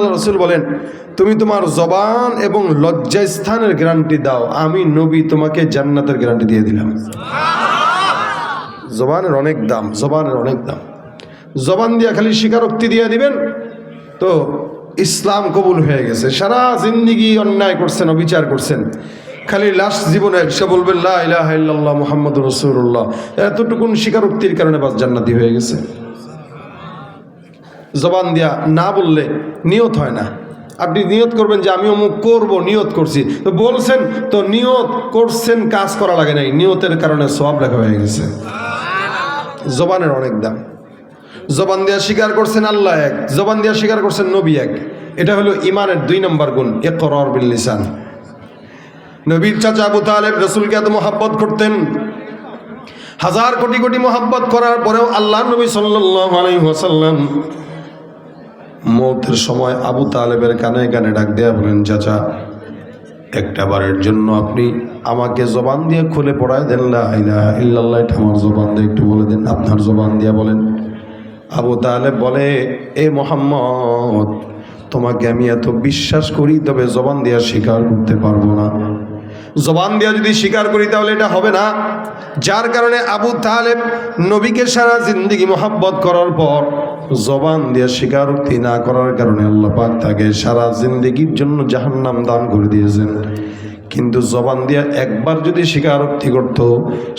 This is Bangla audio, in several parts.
রাসূল বলেন, তুমি তোমার জবান এবং লজ্জাস্থানের গ্যারান্টি দাও, আমি নবী তোমাকে জান্নাতের গ্যারান্টি দিয়ে দিলাম। জবানের অনেক দাম, জবানের অনেক দাম। জবান দিয়া খালি স্বীকারোক্তি দিয়ে দিবেন তো ইসলাম কবুল হয়ে গেছে। সারা জিন্দিগি অন্যায় করছেন, অবিচার করছেন, খালি লাস্ট জীবনে এসে বলবেন লা ইলাহা ইল্লাল্লাহ মুহাম্মাদুর রাসূলুল্লাহ, এতটুকুন স্বীকারোক্তির কারণে বাস জান্নাতি হয়ে গেছে। জবান দিয়া না বললে নিয়ত হয় না। আপনি নিয়ত করবেন যে আমি অমুক করবো, নিয়ত করছি তো বলছেন, তো নিয়ত করছেন, কাজ করা লাগে নাই, নিয়তের কারণে সওয়াব লেখা হয়ে গেছে। জবানের অনেক দাম। জবান দিয়া স্বীকার করছেন আল্লাহ এক, জবান দিয়া স্বীকার করছেন নবী এক। এটা হলো ইমানের 2 নম্বর গুণ, ইকরার বিল লিসান। নবীর চাচা আবু তালেব রাসূলকে এত মহব্বত করতেন, হাজার কোটি কোটি মহব্বত করার পরেও আল্লাহ নবী সাল্লাল্লাহু আলাইহি ওয়াসাল্লাম মৌতের সময় আবু তালেবের কানে কানে ডাক দেয়া বলেন, চাচা একটা বারের জন্য আপনি আমাকে জবান দিয়ে খুলে পড়ায় দেন লা ইলাহা ইল্লাল্লাহ, এটা আমার জবান দিয়ে একটু বলে দেন, আপনার জবান দিয়ে বলেন। আবু তালেব বলে, এ মুহাম্মদ, তোমাকে আমি এত বিশ্বাস করি, তবে জবান দিয়ে স্বীকার করতে পারবো না। জবান দিয়ে যদি স্বীকার করি তাহলে এটা হবে না। যার কারণে আবু তালেব নবীকে সারা জিন্দেগি মোহাব্বত করার পর জবান দিয়ে স্বীকারোক্তি না করার কারণে আল্লাহ পাক তাকে সারা জিন্দেগির জন্য জাহান্নাম দান করে দিয়েছেন। কিন্তু জবান দিয়ে একবার যদি স্বীকারোক্তি করত,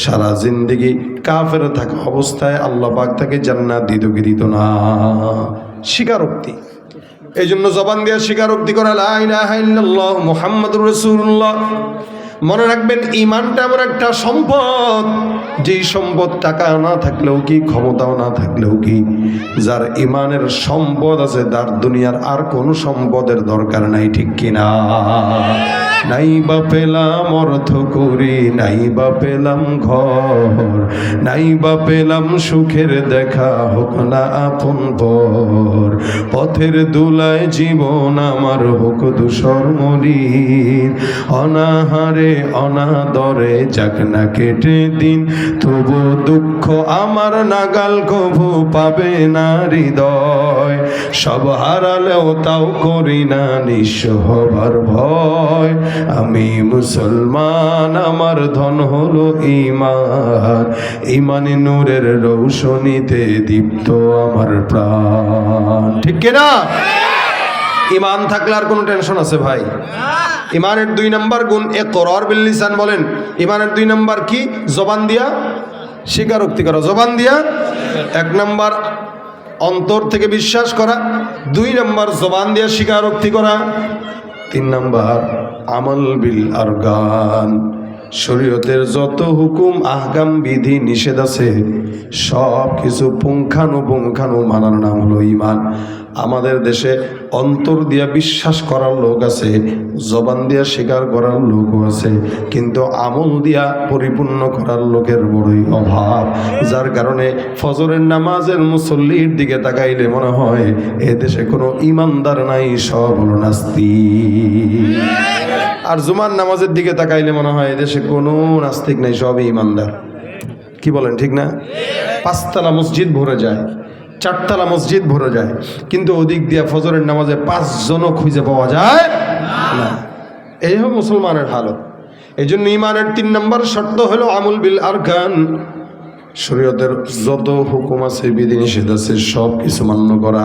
সারা জিন্দেগি কাফের থাকা অবস্থায় আল্লাহ পাক তাকে জান্নাত দিত কি দিত না। স্বীকারোক্তি, এই জন্য জবান দিয়ে স্বীকারোক্তি করা লা ইলাহা ইল্লাল্লাহ মুহাম্মাদুর রাসূলুল্লাহ। মনে রাখবেন, ইমানটা এমন একটা সম্পদ, যেই সম্পদ টাকা না থাকলেও কি, ক্ষমতাও না থাকলেও কি, যার ইমানের সম্পদ আছে তার দুনিয়ার আর কোনো সম্পদের দরকার নাই, ঠিক কিনা? নাই বা পেলাম অর্থ করি, নাই বা পেলাম ঘর, নাই বা পেলাম সুখের দেখা, হোক না আপন পর, পথের দুলায় জীবন আমার হোক ধূসর মলিন, অনাহারে অনাদরে যাক না কেটে দিন, তবু দুঃখ আমার নাগাল কভু পাবে না হৃদয়, সব হারালেও তাও করি না নিঃস্ব হবার ভয়, আমি মুসলমান আমার ধন হলো ঈমান, ঈমানে নূরের রৌশনীতে দীপ্ত আমার প্রাণ, ঠিক কিনা? ঈমান থাকলে আর কোনো টেনশন আছে ভাই? ঈমানের 2 নম্বর গুণ ইকরার বিল লিসান। বলেন ঈমানের 2 নম্বর কি? জবান দিয়া স্বীকারোক্তি করা। জবান দিয়া 1 নম্বর অন্তর থেকে বিশ্বাস করা, 2 নম্বর জবান দিয়া স্বীকারোক্তি করা, 3 নম্বর আমল বিল আরকান। শরীয়তের যত হুকুম আহকাম বিধি নিষেধ আছে সব কিছু পুঙ্খানুপুঙ্খানু মানার নাম হলো ঈমান। আমাদের দেশে অন্তর দিয়া বিশ্বাস করার লোক আছে, জবান দিয়া স্বীকার করার লোকও আছে, কিন্তু আমল দিয়া পরিপূর্ণ করার লোকের বড়ই অভাব। যার কারণে ফজরের নামাজের মুসল্লির দিকে তাকাইলে মনে হয় এ দেশে কোনো ইমানদার নাই, সব হলো নাস্তিক। আর জুমার নামাজের দিকে তাকাইলে মনে হয় এদেশে কোনো নাস্তিক নাই, সবই ইমানদার। কি বলেন, ঠিক না? 5 তলা মসজিদ ভরে যায়, 4 তলা মসজিদ ভরে যায়, কিন্তু ওদিক দিয়ে ফজরের নামাজে 5 জনও খুঁজে পাওয়া যায় না। এই হলো মুসলমানের হালত। এই জন্য ইমানের 3 নম্বর শর্ত হলো আমল বিল আরকান। শরীয়তের যত হুকুম আছে, বিধি নিষেধ আছে, সব কিছু মান্য করা।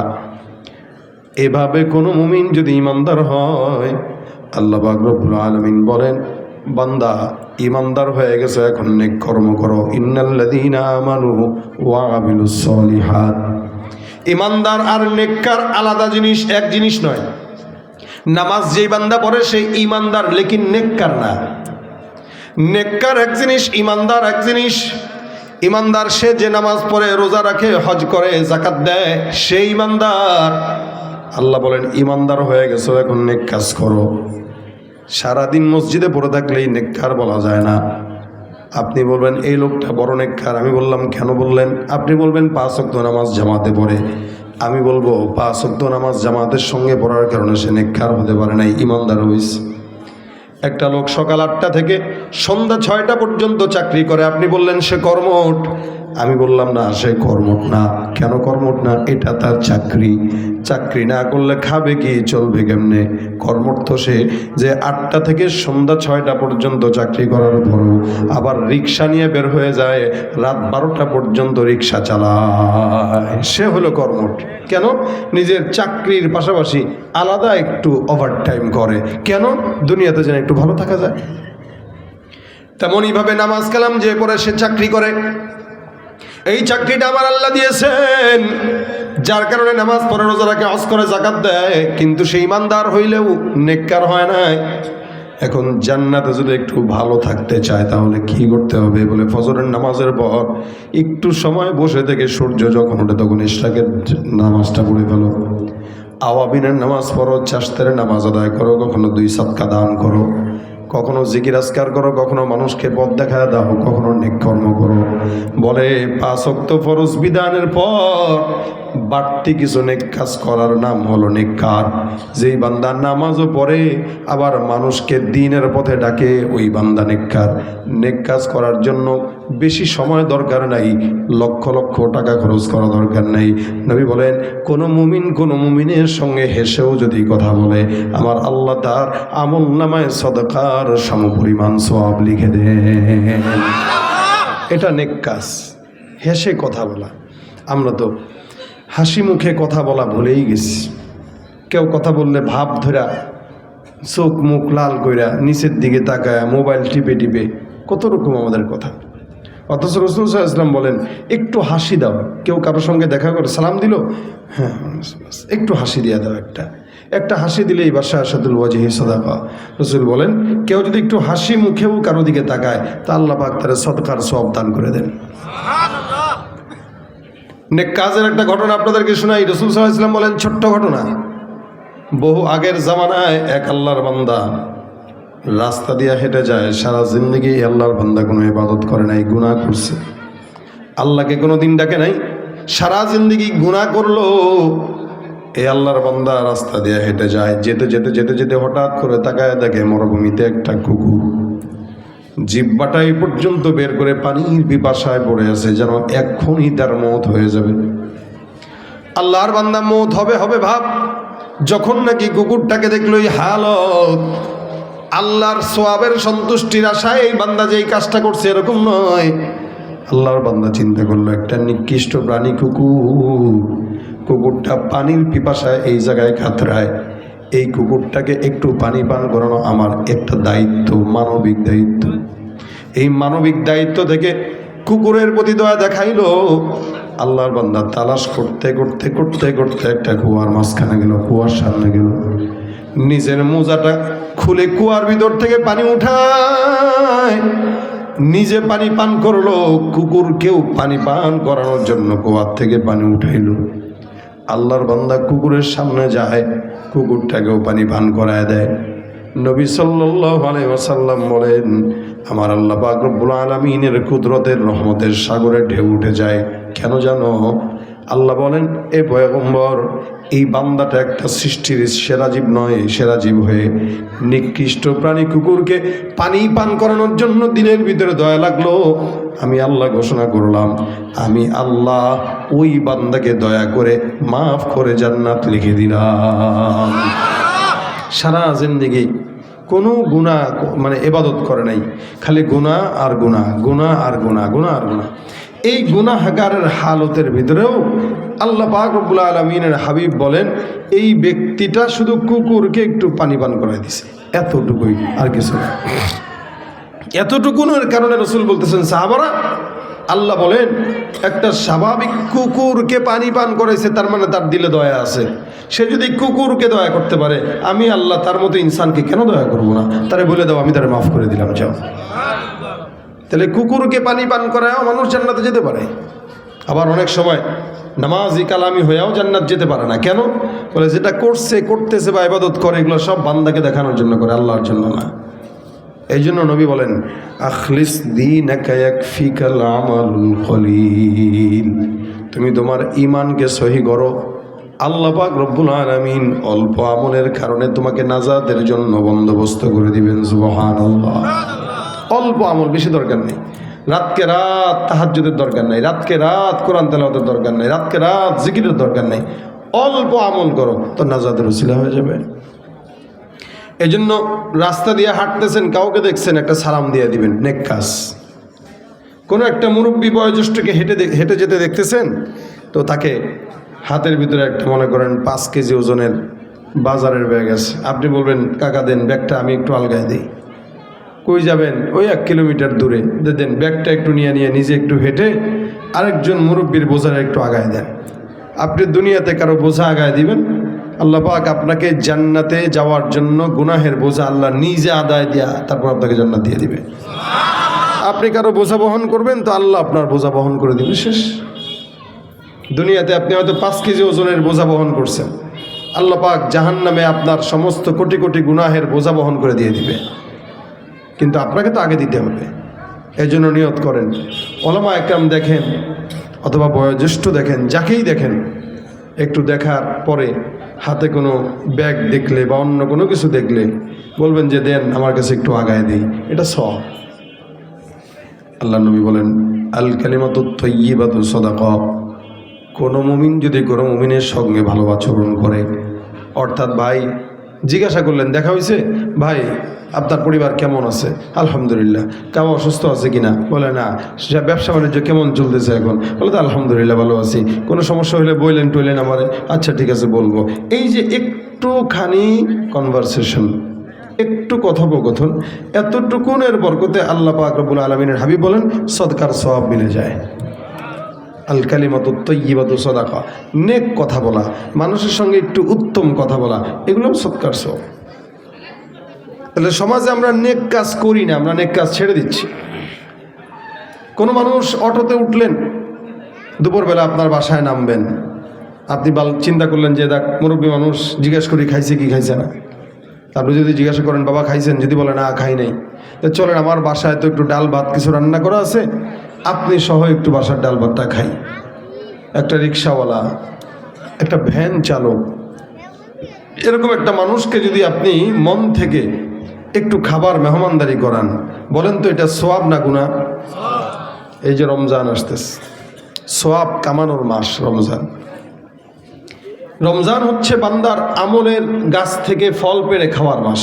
এভাবে কোনো মুমিন যদি ইমানদার হয়, আল্লাহ পাক রব্বুল আলামিন বলেন, বান্দা ইমানদার হয়ে গেছে, এখন নেক কর্ম করো। ইন্নাল্লাযীনা আমানু ওয়া আমিলুস সলিহাত। ইমানদার আর নেককার আলাদা জিনিস, এক জিনিস নয়। নামাজ যেই বান্দা পড়ে সেই ইমানদার, লেকিন নেককার না। নেককার এক জিনিস, ইমানদার এক জিনিস। ইমানদার সে যে নামাজ পড়ে, রোজা রাখে, হজ করে, যাকাত দেয়, সেই ইমানদার। আল্লাহ বলেন ইমানদার হয়ে গেছো, এখন নেক কাজ করো। সারাদিন মসজিদে পড়ে থাকলেই নেককার বলা যায় না। আপনি বলবেন এই লোকটা বড় নেককার। আমি বললাম কেন বললেন? আপনি বলবেন 5 ওয়াক্ত নামাজ জামাতে পড়ে। আমি বলবো 5 ওয়াক্ত নামাজ জামাতের সঙ্গে পড়ার কারণে সে নেককার হতে পারে নাই, ইমানদার হইছে। একটা লোক সকাল 8টা থেকে সন্ধ্যা 6টা পর্যন্ত চাকরি করে, আপনি বললেন সে কর্মঠ। আমি বললাম না, সে কর্মঠ না। কেন কর্মঠ না? এটা তার চাকরি। চাকরি না করলে খাবে কি, চলবে কেমনে? কর্মঠ তো সে যে 8টা থেকে সন্ধ্যা 6টা পর্যন্ত চাকরি করার পরও আবার রিক্সা নিয়ে বের হয়ে যায়, রাত 12টা পর্যন্ত রিক্সা চালায়, সে হলো কর্মঠ। কেন? নিজের চাকরির পাশাপাশি আলাদা একটু ওভারটাইম করে। কেন? দুনিয়াতে যেন একটু ভালো থাকা যায়। তেমনইভাবে নামাজ কালাম যে পড়ে সে চাকরি করে, এই চাকরিটা আমার আল্লাহ দিয়েছেন, যার কারণে নামাজ পড়ে, রোজা রাখে, হজ করে, যাকাত দেয়, কিন্তু সে ইমানদার হইলেও নেককার হয় নাই। এখন জান্নাতে যদি একটু ভালো থাকতে চায় তাহলে কি করতে হবে? বলে ফজরের নামাজের পর একটু সময় বসে থেকে সূর্য যখন ওঠে তখন ইশরাকের নামাজটা পড়ে ফেলো, আওয়াবিনের নামাজ পড়ো, চাষতের নামাজ আদায় করো, কখনো 2 সাদকা দান করো, কখনো জিকির আজকার করো, কখনো মানুষকে পথ দেখা দাও, কখনো নেক কর্ম করো। বলে 5 ওয়াক্ত ফরজ বিধানের পর বাড়তি কিছু নেক কাজ করার নাম হলো নেককার। যেই বান্দা নামাজও পড়ে আবার মানুষকে দ্বীনের পথে ডাকে, ওই বান্দা নেককার। নেক কাজ করার জন্য বেশি সময় দরকার নাই, লক্ষ লক্ষ টাকা খরচ করা দরকার নাই। নবী বলেন, কোনো মুমিনের সঙ্গে হেসেও যদি কথা বলে, আমার আল্লাহ তার আমল নামায় সদকার সমপরিমাণ সওয়াব লিখে দেন। এটা নেক কাজ, হেসে কথা বলা। আমরা তো হাসি মুখে কথা বলা ভুলেই গেছি। কেউ কথা বললে ভাব ধরা, চোখ মুখ লাল কইরা, নিচের দিকে তাকায়, মোবাইল টিপে টিপে, কত রকম আমাদের কথা। অথচ রাসূল সাল্লাল্লাহু আলাইহি ওয়াসাল্লাম বলেন, একটু হাসি দাও। কেউ কারোর সঙ্গে দেখা করে সালাম দিল, হ্যাঁ একটু হাসি দিয়ে দাও, একটা হাসি দিলেই বাশাশাতুল ওয়াজহি সাদাকা। রাসূল বলেন, কেউ যদি একটু হাসি মুখেও কারো দিকে তাকায় তা আল্লাহ পাক তার সদকার সওয়াব দান করে দেন। নেক কাজের একটা ঘটনা আপনাদেরকে শোনাই। রাসূল সাল্লাল্লাহু আলাইহি ওয়াসাল্লাম বলেন, ছোট্ট ঘটনা, বহু আগের জামানায় এক আল্লাহর বান্দা রাস্তা দিয়ে হেঁটে যায়। সারা জিন্দগি আল্লাহর বান্দা কোনো ইবাদত করে নাই, গুনাহ করছে, আল্লাহকে কোনো দিন ডাকে নাই, সারা জিন্দগি গুনাহ করলো। এই আল্লাহর বান্দা রাস্তা দিয়ে হেঁটে যায়, যেতে যেতে যেতে যেতে হঠাৎ করে তাকায় দেখে মরুভূমিতে একটা কুকুর জিহ্বাটা এই পর্যন্ত বের করে পানির পিপাসায় পড়ে আছে, যেন এক্ষুনি তার মওত হয়ে যাবে। আল্লাহর বান্দা মওত হবে হবে ভাব, যখন নাকি কুকুরটাকে দেখলো এই হালত, আল্লাহর সওয়াবের সন্তুষ্টির আশায় এই বান্দা যে এই কাজটা করছে এরকম নয়। আল্লাহর বান্দা চিন্তা করলো, একটা নিকৃষ্ট প্রাণী কুকুর, কুকুরটা পানির পিপাসায় এই জায়গায় খাতরায়, এই কুকুরটাকে একটু পানি পান করানো আমার একটা দায়িত্ব, মানবিক দায়িত্ব। এই মানবিক দায়িত্ব থেকে কুকুরের প্রতি দয়া দেখাইলো। আল্লাহর বান্দা তালাশ করতে করতে করতে করতে একটা কুয়ার মাঝখানে গেল, কুয়ার সামনে গেল, নিজের মোজাটা খুলে কুয়ার ভিতর থেকে পানি উঠায়, নিজে পানি পান করলো, কুকুরকেও পানি পান করানোর জন্য কুয়ার থেকে পানি উঠাইলো। আল্লাহর বান্দা কুকুরের সামনে যায়, কুকুরটাকেও পানি পান করায় দেয়। নবী সাল্লাল্লাহু আলাইহি ওয়াসাল্লাম বলেন, আমার আল্লাহ পাক রব্বুল আলামিনের কুদরতের রহমতের সাগরে ঢেউ উঠে যায়। কেন জানো? আল্লাহ বলেন, এ পয়গম্বর, এই বান্দাটা একটা সৃষ্টির সেরা জীব নয়, সেরা জীব হয়ে নিকৃষ্ট প্রাণী কুকুরকে পানি পান করানোর জন্য দিনের ভিতরে দয়া লাগলো। আমি আল্লাহ ঘোষণা করলাম, আমি আল্লাহ ওই বান্দাকে দয়া করে মাফ করে জান্নাত লিখে দিলাম। সারা জিন্দেগি কোনো গুনাহ মানে ইবাদত করে নাই, খালি গুনাহ আর গুনাহ, গুনাহ আর গুনাহ, গুনাহ আর গুনাহ। এই গুনাহগারের হালতের ভিতরেও আল্লাহ পাক রব্বুল আলামিনের হাবিব বলেন, এই ব্যক্তিটা শুধু কুকুরকে একটু পানি পান করাই দিছে, এতটুকুই, আর কিছু না। এতটুকুনের কারণে রাসূল বলতেছেন, সাহাবারা, আল্লাহ বলেন একটা স্বাভাবিক কুকুরকে পানি পান করাইছে, তার মানে তার দিলে দয়া আছে। সে যদি কুকুরকে দয়া করতে পারে, আমি আল্লাহ তার মতো ইনসানকে কেন দয়া করব না? তারে বলে দাও আমি তারে মাফ করে দিলাম, যাও। তাহলে কুকুরকে পানি পান করায়ও মানুষ জান্নাতে যেতে পারে। আবার অনেক সময় নামাজি কালামি হয়েও জান্নাত যেতে পারে না। কেন? বলে যেটা করতেছে বা ইবাদত করে, এগুলো সব বান্দাকে দেখানোর জন্য করে, আল্লাহর জন্য না। এই জন্য নবী বলেন, আখলিস দীনাকা ইয়াকফিকাল আমালুল কলিল, তুমি তোমার ঈমানকে সহি করো, আল্লাহ পাক রব্বুল আলামিন অল্প আমলের কারণে তোমাকে নাজাতের জন্য বন্দোবস্ত করে দিবেন। সুবহানাল্লাহ। অল্প আমল, বেশি দরকার নেই। রাতকে রাত তাহাজ্জুদের দরকার নাই, রাতকে রাত কোরআন তেলাওয়াতের দরকার নাই, রাতকে রাত জিকিরের দরকার নাই, অল্প আমল করো তো নাজাতের উসিলা হয়ে যাবে। এজন্য রাস্তা দিয়ে হাঁটতেছেন, কাউকে দেখছেন, একটা সালাম দিয়ে দিবেন, নেক কাজ। কোনো একটা মুরব্বী বয়োজ্যেষ্ঠকে হেঁটে যেতে দেখতেছেন, তো তাকে হাতের ভিতরে একটা মনে করেন 5 কেজি ওজনের বাজারের ব্যাগ আছে, আপনি বলবেন কাকা দেন ব্যাগটা, আমি একটু আলগায় দিই। কই যাবেন? ওই 1 কিলোমিটার দূরে, দেন ব্যাগটা একটু নিয়ে নিজে একটু হেঁটে আরেকজন মুরব্বীর বোঝাটা একটু আগায় দেন। আপনি দুনিয়াতে কারো বোঝা আগায় দিবেন, আল্লাহ পাক আপনাকে জান্নাতে যাওয়ার জন্য গুনাহের বোঝা আল্লাহ নিজে আদায় দিয়া তারপর আপনাকে জান্নাত দিয়ে দিবে। আপনি কারো বোঝা বহন করবেন তো আল্লাহ আপনার বোঝা বহন করে দিবে, শেষ। দুনিয়াতে আপনি হয়তো 5 কেজি ওজনের বোঝা বহন করছেন, আল্লাহ পাক জাহান্নামে আপনার সমস্ত কোটি কোটি গুনাহের বোঝা বহন করে দিয়ে দিবে, কিন্তু আপনাকে তো আগে দিতে হবে। এই জন্য নিয়ত করেন, ওলামা একরাম দেখেন অথবা বয়োজ্যেষ্ঠ দেখেন, যাকেই দেখেন, একটু দেখার পরে হাতে কোনো ব্যাগ দেখলে বা অন্য কোনো কিছু দেখলে বলবেন যে দেন আমার কাছে একটু আগায় দিই, এটা সওয়াব। আল্লাহ নবী বলেন আল কালিমাতু তাইয়্যিবাতু সাদাকা। কোনো মুমিন যদি কোনো মুমিনের সঙ্গে ভালো আচরণ করে, অর্থাৎ ভাই জিজ্ঞাসা করলেন দেখা হয়েছে, ভাই আপনার পরিবার কেমন আছে? আলহামদুলিল্লাহ। কেমন অসুস্থ আছে কিনা? বলে না। ব্যবসা বাণিজ্য কেমন চলতেছে এখন? বলে তো আলহামদুলিল্লাহ ভালো আছি। কোনো সমস্যা হলে বললেন টইলেন আমারে, আচ্ছা ঠিক আছে বলবো। এই যে একটুখানি কনভারসেশন, একটু কথোপকথন, এতটুকুনের বরকতে আল্লাহ পাক রব্বুল আলামিনের হাবিব বলেন সদকার সওয়াব মিলে যায়। আল কালিমাতু তাইয়্যিবাতু সাদাকা, নেক কথা বলা, মানুষের সঙ্গে একটু উত্তম কথা বলা, এগুলো সদকার সওয়াব। তাহলে সমাজে আমরা নেক কাজ করি না, আমরা নেক কাজ ছেড়ে দিচ্ছি। কোনো মানুষ অটোতে উঠলেন, দুপুরবেলা আপনার বাসায় নামবেন, আপনি চিন্তা করলেন যে দেখ মুরব্বী মানুষ, জিজ্ঞেস করি খাইছে কি খাইছে না। আপনি যদি জিজ্ঞাসা করেন বাবা খাইছেন, যদি বলে না খাই নাই, তো চলেন আমার বাসায় তো একটু ডাল ভাত কিছু রান্না করা আছে, আপনি সহ একটু বাসার ডাল ভাতটা খাই। একটা রিক্সাওয়ালা, একটা ভ্যান চালক, এরকম একটা মানুষকে যদি আপনি মন থেকে একটু খাবার মেহমানদারি করান, বলেন তো এটা সওয়াব না গুনাহ? এই যে রমজান আসতেছে, সওয়াব কামানোর মাস রমজান। রমজান হচ্ছে বান্দার আমলের গাছ থেকে ফল পেড়ে খাওয়ার মাস।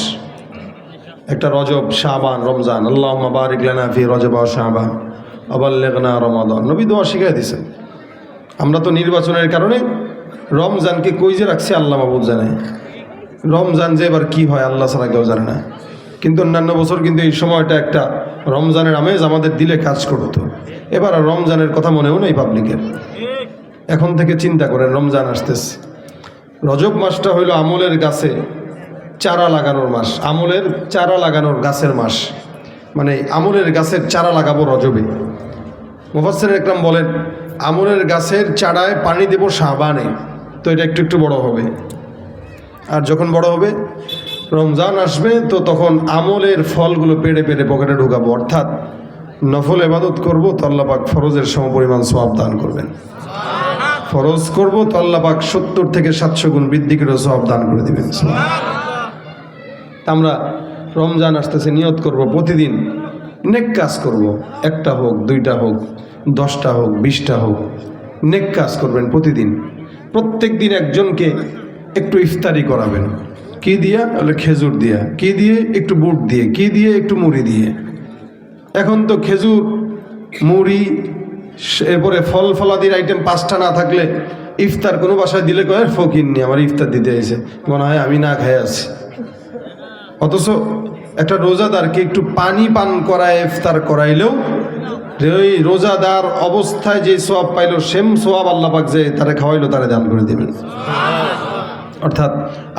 একটা রজব, শাবান, রমজান। আল্লাহুম্মা বারিক লানা ফি রজব ওয়া শাবান ওয়া বাল্লিগনা রমাদান। নবী দোয়া শিখিয়ে দিয়েছেন। আমরা তো নির্বাচনের কারণে রমজানকে কই যে রাখছি আল্লাহ মাবুদ জানে। রমজান যে এবার কী হয় আল্লাহ ছাড়া কেউ জানে না। কিন্তু অন্যান্য বছর কিন্তু এই সময়টা একটা রমজানের আমেজ আমাদের দিলে কাজ করতো। এবার আর রমজানের কথা মনেও নেই পাবলিকের। এখন থেকে চিন্তা করেন, রমজান আসতেছে। রজব মাসটা হইল আমলের গাছে চারা লাগানোর মাস, আমলের চারা লাগানোর গাছের মাস। মানে আমলের গাছের চারা লাগাবো রজবে। মুফাসসির একরাম বলেন আমলের গাছের চারায় পানি দেব শাবানে, তো এটা একটু একটু বড় হবে। আর যখন বড় হবে রমজান আসবে, তো তখন আমলের ফলগুলো পেড়ে পেড়ে পকেটে ঢুকাবো। অর্থাৎ নফল ইবাদত করবো তো আল্লাহ পাক ফরজের সমপরিমাণ সওয়াব দান করবেন। ফরজ করবো তো আল্লাহ পাক 70 থেকে 700 গুণ বৃদ্ধি করে সওয়াব দান করে দিবেন। আমরা রমজান আসতেছে, নিয়ত করব প্রতিদিন নেক কাজ করব। 1টা হোক, 2টা হোক, 10টা হোক, 20টা হোক, নেক কাজ করবেন প্রতিদিন। প্রত্যেক দিন একজনকে একটু ইফতারি করাবেন। কি দিয়া? বলে খেজুর দিয়া। কি দিয়ে? একটু বুট দিয়ে। কি দিয়ে? একটু মুড়ি দিয়ে। এখন তো খেজুর, মুড়ি, এরপরে ফল ফলাদির আইটেম 5টা না থাকলে ইফতার কোনো বাসায় দিলে কয় ফকির নি আমার ইফতার দিতে এসে, মনে হয় আমি না খেয়ে আছি। অথচ একটা রোজাদারকে একটু পানি পান করায় ইফতার করাইলেও ওই রোজাদার অবস্থায় যে সওয়াব পাইল, সেম সওয়াব আল্লাহ পাক যে তারে খাওয়াইলো তারে দান করে দিবেন। অর্থাৎ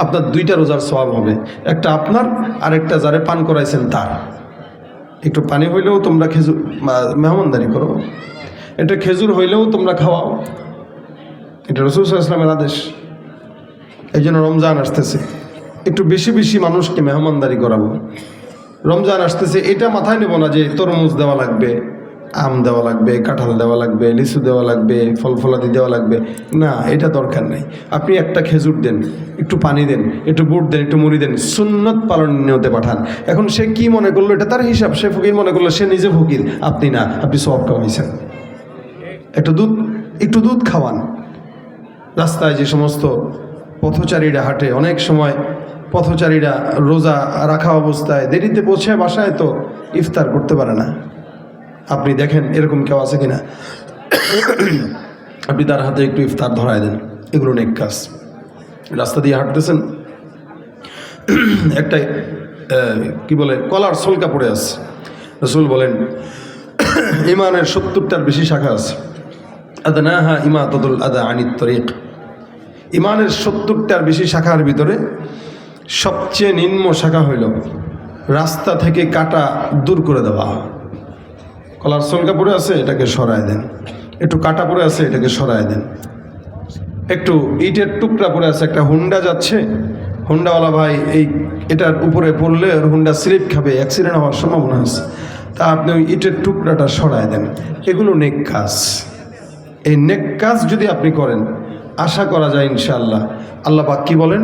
আপনার 2টা রোজার সওয়াব হবে, একটা আপনার আর একটা যারে পান করাইছেন তার। একটু পানি হইলেও তোমরা খেজুর মেহমানদারি করো, এটা খেজুর হইলেও তোমরা খাওয়াও, এটা রাসূল সাল্লাল্লাহু আলাইহি ওয়াসাল্লামের আদেশ। এই জন্য রমজান আসতেছে, একটু বেশি বেশি মানুষকে মেহমানদারি করাবো। রমজান আসতেছে, এটা মাথায় নেব না যে তরমুজ দেওয়া লাগবে, আম দেওয়া লাগবে, কাঁঠাল দেওয়া লাগবে, লিচু দেওয়া লাগবে, ফল ফলাদি দেওয়া লাগবে, না, এটা দরকার নেই। আপনি একটা খেজুর দেন, একটু পানি দেন, একটু বুট দেন, একটু মুড়ি দেন, সুন্নত পালন নিয়তে পাঠান। এখন সে কি মনে করলো, এটা তার হিসাব। সে ফকির মনে করলো, সে নিজে ফকির, আপনি না, আপনি সওয়াব কামাইছেন। একটু দুধ খাওয়ান। রাস্তায় যে সমস্ত পথচারীরা হাঁটে, অনেক সময় পথচারীরা রোজা রাখা অবস্থায় দেরিতে পৌঁছে বাসায় তো ইফতার করতে পারে না। আপনি দেখেন এরকম কেউ আছে কিনা, আপনি তার হাতে একটু ইফতার ধরায় দেন, এগুলো নেক কাজ। রাস্তা দিয়ে হাঁটতেছেন, একটা কি বলে কলার সলকা পড়ে আছে, রাসূল বলেন ইমানের 70টার বেশি শাখা আছে। আদনাহা ইমাতাতুল আদা আনিত তরিক। ইমানের 70টার বেশি শাখার ভিতরে সবচেয়ে নিম্ন শাখা হইল রাস্তা থেকে কাটা দূর করে দেওয়া। কলার সলকা পড়ে আছে, এটাকে সরায় দেন। একটু কাটা পড়ে আছে, এটাকে সরায় দেন। একটু ইটের টুকরা পড়ে আছে, একটা হুন্ডা যাচ্ছে, হুন্ডাওয়ালা ভাই এটার উপরে পড়লে ওর হুন্ডা স্লিপ খাবে, অ্যাক্সিডেন্ট হওয়ার সম্ভাবনা আছে, তা আপনি ওই ইটের টুকরাটা সরায় দেন। এগুলো নেক কাজ। এই নেক কাজ যদি আপনি করেন, আশা করা যায় ইনশাআল্লাহ আল্লাহ পাক কি বলেন,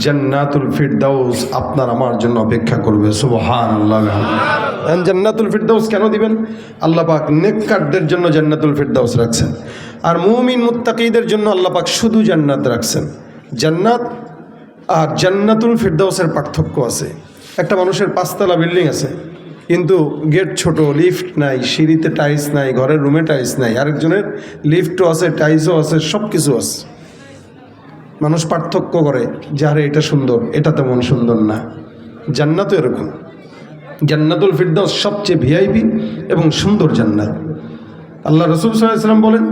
জান্নাতুল ফিরদাউস আপনার আমার জন্য অপেক্ষা করবে। সুবহানাল্লাহ। জান্নাতুল ফিরদাউস কেন দিবেন? আল্লাহ পাক নেককারদের জন্য জান্নাতুল ফিরদাউস রাখছেন, আর মুমিন মুত্তাকিদের জন্য আল্লাহ পাক শুধু জান্নাত রাখছেন। জান্নাত আর জান্নাতুল ফিরদাউসের পার্থক্য আছে। একটা মানুষের 5 তলা বিল্ডিং আছে, কিন্তু গেট ছোট, লিফট নাই, সিঁড়িতে টাইলস নাই, ঘরের রুমে টাইলস নাই। আরেকজনের লিফটও আছে, টাইলসও আছে, সব কিছু আছে। মানুষ পার্থক্য করে যে আরে এটা সুন্দর, এটা তেমন সুন্দর না। জান্নাতও এরকম। জান্নাতুল ফিরদাউস সবচেয়ে ভিআইপি এবং সুন্দর জান্নাত। আল্লাহ রাসূল সাল্লাল্লাহু আলাইহি ওয়াসাল্লাম বলেন,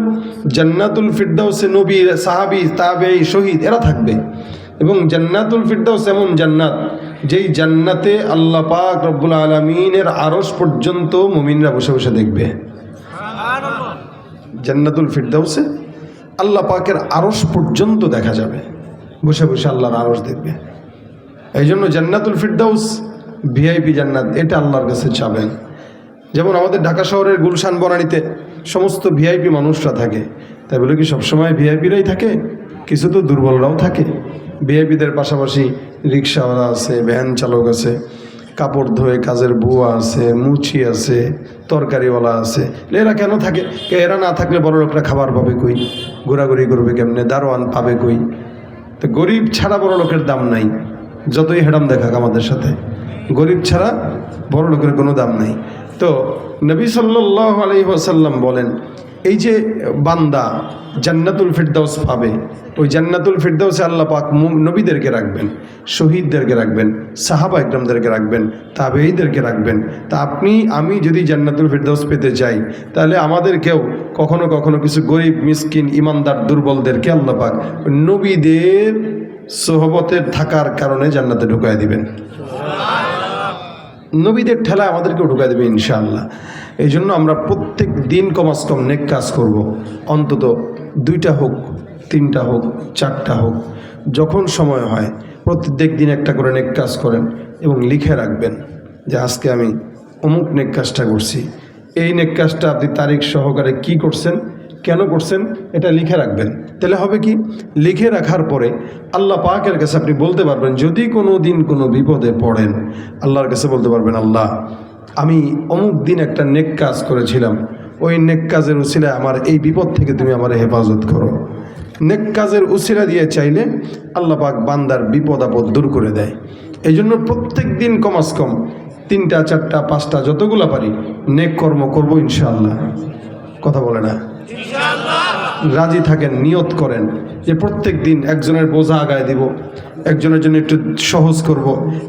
জান্নাতুল ফিরদাউসে নবী, সাহাবী, তাবেঈ, শহীদ এরা থাকবে। এবং জান্নাতুল ফিরদাউস এমন জান্নাত, যেই জান্নাতে আল্লাহ পাক রব্বুল আলামিনের আরশ পর্যন্ত মুমিনরা বসে বসে দেখবে। জান্নাতুল ফিরদাউসে আল্লাহ পাকের আরশ পর্যন্ত দেখা যাবে, বসে বসে আল্লাহর আরশ দেখবে। এই জন্য জান্নাতুল ফিরদাউস ভিআইপি জান্নাত, এটা আল্লাহর কাছে চাবেন। যেমন আমাদের ঢাকা শহরের গুলশান বনানীতে সমস্ত ভিআইপি মানুষরা থাকে, তাই বলে কি সবসময় ভিআইপিরাই থাকে? কিছু তো দুর্বলরাও থাকে। ভিআইপিদের পাশাপাশি রিক্সাওয়ালা আছে, ভ্যান চালক আছে, কাপড় ধোয়ে কাজের বুয়া আছে, মুচি আছে, তরকারিওয়ালা আছে। এরা কেন থাকে? এরা না থাকলে বড় লোকরা খাবার পাবে কই, ঘোরাঘুরি করবে কেমনে, দারোয়ান পাবে কই? তো গরিব ছাড়া বড় লোকের দাম নাই, যতই হেডাম দেখাক আমাদের সাথে, গরিব ছাড়া বড় লোকের কোনো দাম নাই। তো নবী সাল্লাল্লাহু আলাইহি ওয়াসাল্লাম বলেন, এই যে বান্দা জান্নাতুল ফিরদাউস পাবে, ওই জান্নাতুল ফিরদাউসে আল্লাহ পাক নবীদেরকে রাখবেন, শহীদদেরকে রাখবেন, সাহাবা ইকরামদেরকে রাখবেন, তাবেঈদেরকে রাখবেন। তা আমি যদি জান্নাতুল ফিরদাউস পেতে চাই, তাহলে আমাদেরকেও কখনো কখনো কিছু গরিব, মিসকিন, ইমানদার, দুর্বলদেরকে আল্লাহ পাক নবীদের সোহবতের থাকার কারণে জান্নাতে ঢুকায় দিবেন। নবীদের ঠেলা আমাদেরকেও ঢুকায় দেবে ইনশাআল্লাহ। এই জন্য আমরা প্রত্যেক দিন কমাস কম নেক কাজ করব। অন্তত 2টা হোক, 3টা হোক, 4টা হোক, যখন সময় হয় প্রত্যেক দিন একটা করে নেক কাজ করেন এবং লিখে রাখবেন যে আজকে আমি অমুক নেক কাজটা করছি। এই নেক কাজটা আপনি তারিখ সহকারে কি করছেন, কেন করছেন, এটা লিখে রাখবেন। তাহলে হবে কি, লিখে রাখার পরে আল্লাহ পাকের কাছে আপনি বলতে পারবেন, যদি কোনো দিন কোনো বিপদে পড়েন, আল্লাহর কাছে বলতে পারবেন, আল্লাহ আমি অমুক দিন একটা নেক কাজ করেছিলাম, ওই নেক কাজের উসিলায় আমার এই বিপদ থেকে তুমি আমার হেফাজত করো। নেক কাজের উসিলা দিয়ে চাইলে আল্লাহ পাক বান্দার বিপদ আপদ দূর করে দেয়। এই জন্য প্রত্যেক দিন কমাস কম 3টা, 4টা, 5টা যতগুলো পারি নেক কর্ম করবো ইনশাআল্লাহ। কথা বলে না? রাজি থাকেন, নিয়ত করেন যে প্রত্যেক দিন একজনের বোঝা আগায় দিব, একজনের জন্য একটু সহজ করব,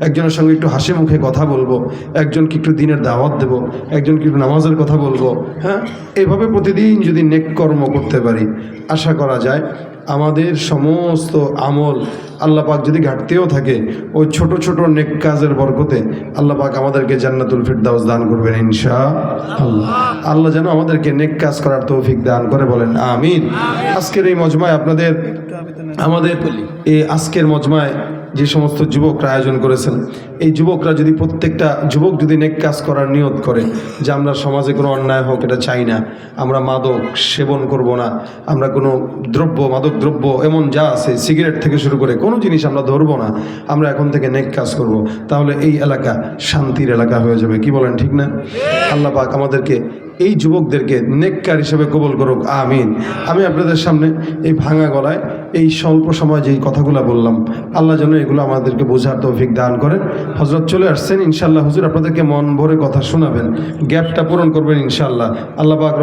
একজনের সঙ্গে একটু হাসি মুখে কথা বলবো, একজনকে একটু দিনের দাওয়াত দেব, একজনকে একটু নামাজের কথা বলবো। হ্যাঁ, এইভাবে প্রতিদিন যদি নেক কর্ম করতে পারি, আশা করা যায় আমাদের সমস্ত আমল আল্লাহ পাক যদি ঘাটতেও থাকে, ওই ছোট ছোট নেক কাজের বরকতে আল্লাহ পাক আমাদেরকে জান্নাতুল ফিরদাউস দান করবেন ইনশাআল্লাহ। আল্লাহ যেন আমাদেরকে নেক কাজ করার তৌফিক দান করে, বলেন আমিন। আজকের এই মজমায় আমাদের এই আজকের মজমায় যে সমস্ত যুবকরা আয়োজন করেছেন, এই যুবকরা যদি প্রত্যেকটা যুবক যদি নেক কাজ করার নিয়ত করে যে আমরা সমাজে কোনো অন্যায় হোক এটা চাই না, আমরা মাদক সেবন করব না, আমরা কোনো মাদক দ্রব্য এমন যা আছে সিগারেট থেকে শুরু করে কোনো জিনিস আমরা ধরবো না, আমরা এখন থেকে নেক কাজ করব, তাহলে এই এলাকা শান্তির এলাকা হয়ে যাবে। কি বলেন, ঠিক না? আল্লাহ পাক আমাদেরকে এই যুবকদেরকে নেককার হিসেবে কবুল করুক, আমিন। আমি আপনাদের সামনে এই ভাঙা গলায় এই স্বল্প সময় যেই কথাগুলো বললাম, আল্লাহ যেন এগুলো আমাদেরকে বোঝার তৌফিক দান করেন। হযরত চলে আসছেন, ইনশাআল্লাহ হুজুর আপনাদেরকে মন ভরে কথা শোনাবেন, গ্যাপটা পূরণ করবেন ইনশাআল্লাহ। আল্লাহ পাক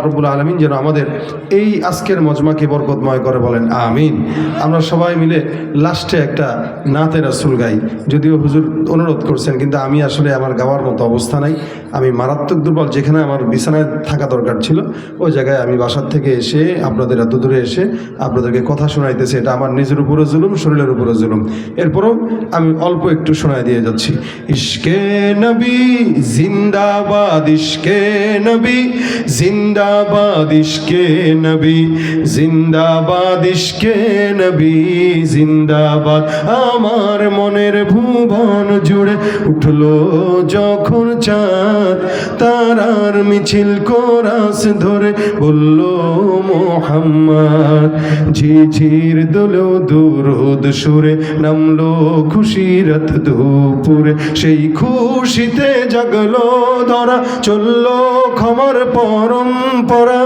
রব্বুল আলামিন যেন আমাদের এই আজকের মজমাকে বরকতময় করে, বলেন আমিন। আমরা সবাই মিলে লাস্টে একটা নাতে রাসূল গাই, যদিও হুজুর অনুরোধ করছেন, কিন্তু আমি আসলে আমার গাওয়ার মতো অবস্থা নাই, আমি মারাত্মক দুর্বল। যেখানে আমার বিছানায় থাকা দরকার ছিল ওই জায়গায় আমি বাসার থেকে এসে আপনাদের এত দূরে এসে আপনাদেরকে কথা শোনাইতেছি, এটা আমার নিজের উপরে জুলুম, শরীরের উপরে জুলুম। এরপরও আমি অল্প একটু শোনাই দিয়ে যাচ্ছি। ইশকে নবী জিন্দাবাদ, ইশকে নবী জিন্দাবাদ, ইশকে নবী জিন্দাবাদ, ইশকে নবী জিন্দাবাদ। আমার মনের ভুবন জুড়ে উঠলো যখন চাঁদ, তারার মিছিল কোরাস ধরে বলল মুহাম্মদ। ঝিঝির দোলো দুরুদ সুরে নামলো খুশিরত দুপুরে, সেই খুশিতে জাগলো ধরা, চললো ক্ষমার পরম্পরা।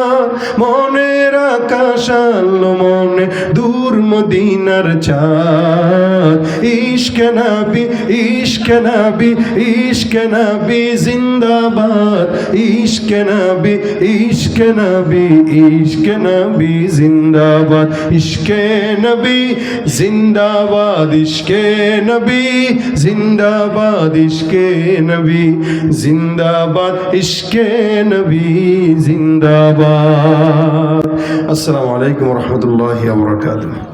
মনের আকাশ আলো মনে দূর মদিনার চাঁদ। ইশকে নবী, ইশকে নবী, ইশকে নবী জিন্দাবাদ, ইশকে নবী, ইশকে নবী, ইশকে নবী জিন্দাবাদ, ইশকে নবী জিন্দাবাদ, ইশকে নবী জিন্দাবাদ, ইশকে নবী জিন্দাবাদ, ইশকে নবী জিন্দাবাদ। আসসালামু আলাইকুম ওয়া রাহমাতুল্লাহি ওয়া বারাকাতুহু।